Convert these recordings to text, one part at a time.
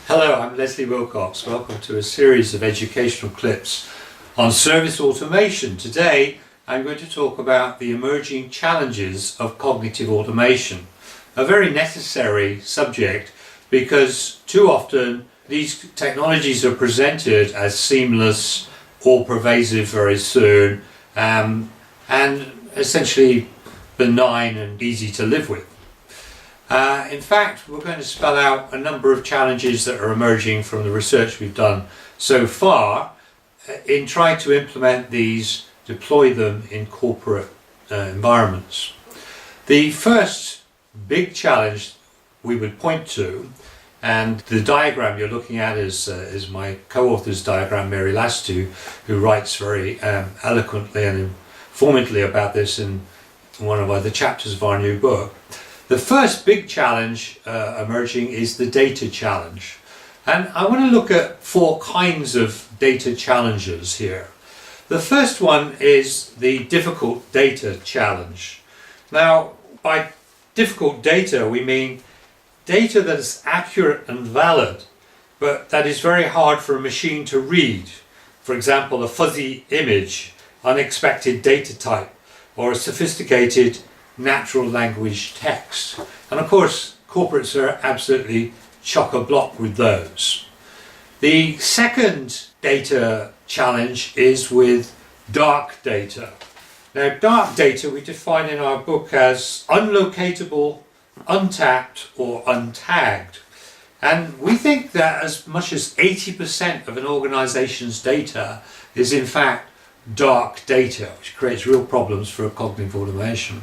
Hello, I'm Leslie Wilcox. Welcome to a series of educational clips on service automation. Today I'm going to talk about the emerging challenges of cognitive automation, a very necessary subject because too often these technologies are presented as seamless, all-pervasive very soon, and essentially benign and easy to live with. In fact, we're going to spell out a number of challenges that are emerging from the research we've done so far in trying to implement these, deploy them in corporate environments. The first big challenge we would point to, and the diagram you're looking at is my co-author's diagram, Mary Lastu, who writes very eloquently and informatively about this in one of the chapters of our new book. The first big challenge emerging is the data challenge. And I want to look at four kinds of data challenges here. The first one is the difficult data challenge. Now, by difficult data, we mean data that is accurate and valid, but that is very hard for a machine to read. For example, a fuzzy image, unexpected data type, or a sophisticated natural language text. And of course, corporates are absolutely chock-a-block with those. The second data challenge is with dark data. Now, dark data we define in our book as unlocatable, untapped, or untagged. And we think that as much as 80% of an organization's data is in fact dark data, which creates real problems for cognitive automation.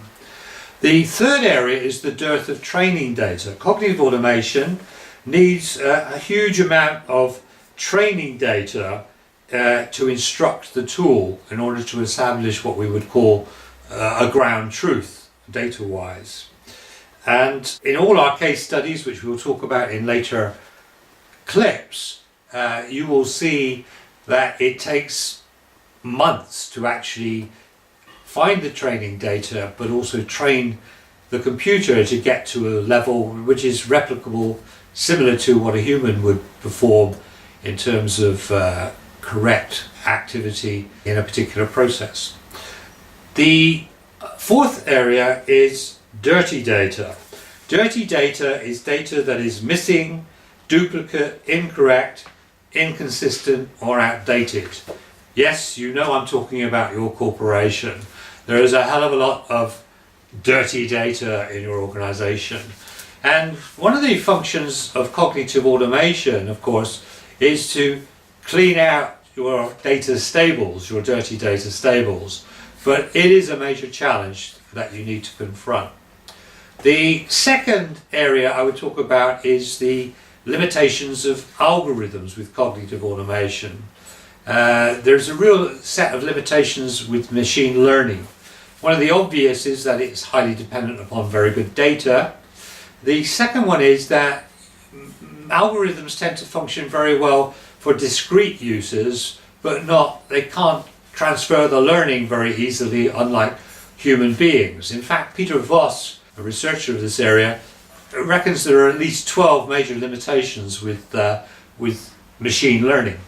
The third area is the dearth of training data. Cognitive automation needs a huge amount of training data to instruct the tool in order to establish what we would call a ground truth, data-wise. And in all our case studies, which we'll talk about in later clips, you will see that it takes months to actually find the training data, but also train the computer to get to a level which is replicable, similar to what a human would perform in terms of correct activity in a particular process. The fourth area is dirty data. Dirty data is data that is missing, duplicate, incorrect, inconsistent, or outdated. Yes, you know I'm talking about your corporation. There is a hell of a lot of dirty data in your organization. And one of the functions of cognitive automation, of course, is to clean out your data stables, your dirty data stables. But it is a major challenge that you need to confront. The second area I would talk about is the limitations of algorithms with cognitive automation. There's a real set of limitations with machine learning. One of the obvious is that it's highly dependent upon very good data. The second one is that algorithms tend to function very well for discrete uses, but they can't transfer the learning very easily, unlike human beings. In fact, Peter Voss, a researcher of this area, reckons there are at least 12 major limitations with machine learning.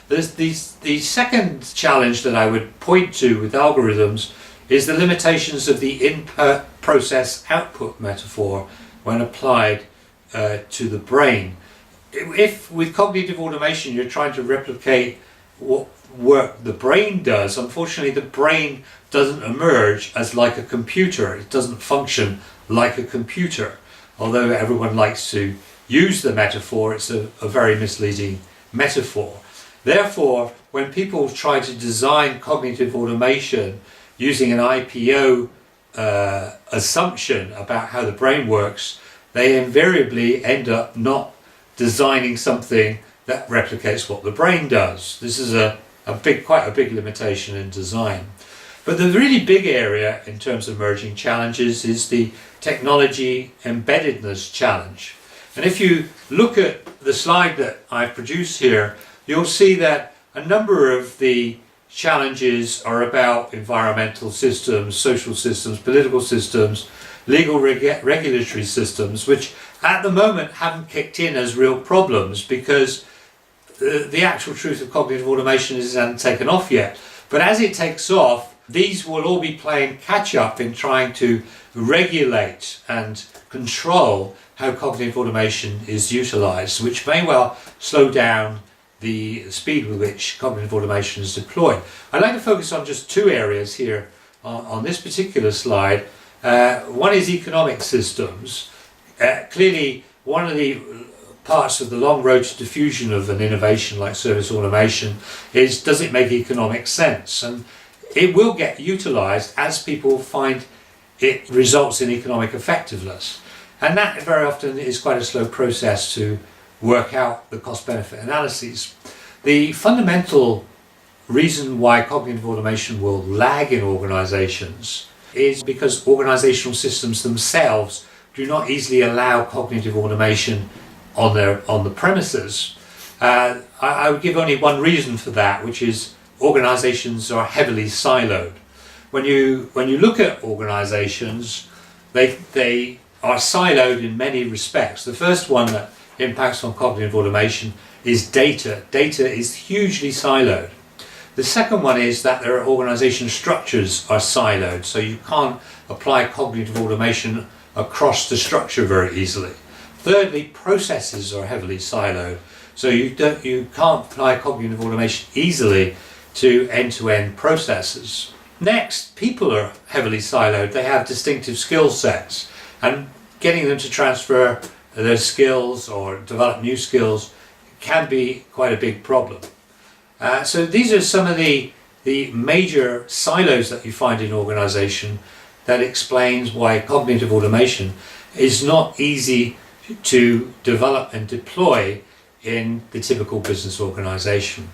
The second challenge that I would point to with algorithms is the limitations of the input process output metaphor when applied to the brain. If with cognitive automation you're trying to replicate what work the brain does, unfortunately the brain doesn't emerge as like a computer. It doesn't function like a computer. Although everyone likes to use the metaphor, it's a very misleading metaphor. Therefore, when people try to design cognitive automation using an IPO assumption about how the brain works, they invariably end up not designing something that replicates what the brain does. This is quite a big limitation in design. But the really big area in terms of emerging challenges is the technology embeddedness challenge. And if you look at the slide that I've produced here, you'll see that a number of the challenges are about environmental systems, social systems, political systems, legal regulatory systems, which at the moment haven't kicked in as real problems because the actual truth of cognitive automation hasn't taken off yet. But as it takes off, these will all be playing catch up in trying to regulate and control how cognitive automation is utilized, which may well slow down the speed with which cognitive automation is deployed. I'd like to focus on just two areas here on this particular slide. One is economic systems. Clearly, one of the parts of the long road to diffusion of an innovation like service automation is, does it make economic sense? And it will get utilized as people find it results in economic effectiveness. And that very often is quite a slow process to work out the cost-benefit analyses. The fundamental reason why cognitive automation will lag in organizations is because organizational systems themselves do not easily allow cognitive automation on the premises. I would give only one reason for that, which is organizations are heavily siloed. When you look at organizations, they are siloed in many respects. The first one that impacts on cognitive automation is data. Data is hugely siloed. The second one is that their organization structures are siloed, so you can't apply cognitive automation across the structure very easily. Thirdly, processes are heavily siloed, so you can't apply cognitive automation easily to end-to-end processes. Next, people are heavily siloed. They have distinctive skill sets, and getting them to transfer their skills or develop new skills can be quite a big problem. So these are some of the major silos that you find in organization that explains why cognitive automation is not easy to develop and deploy in the typical business organization.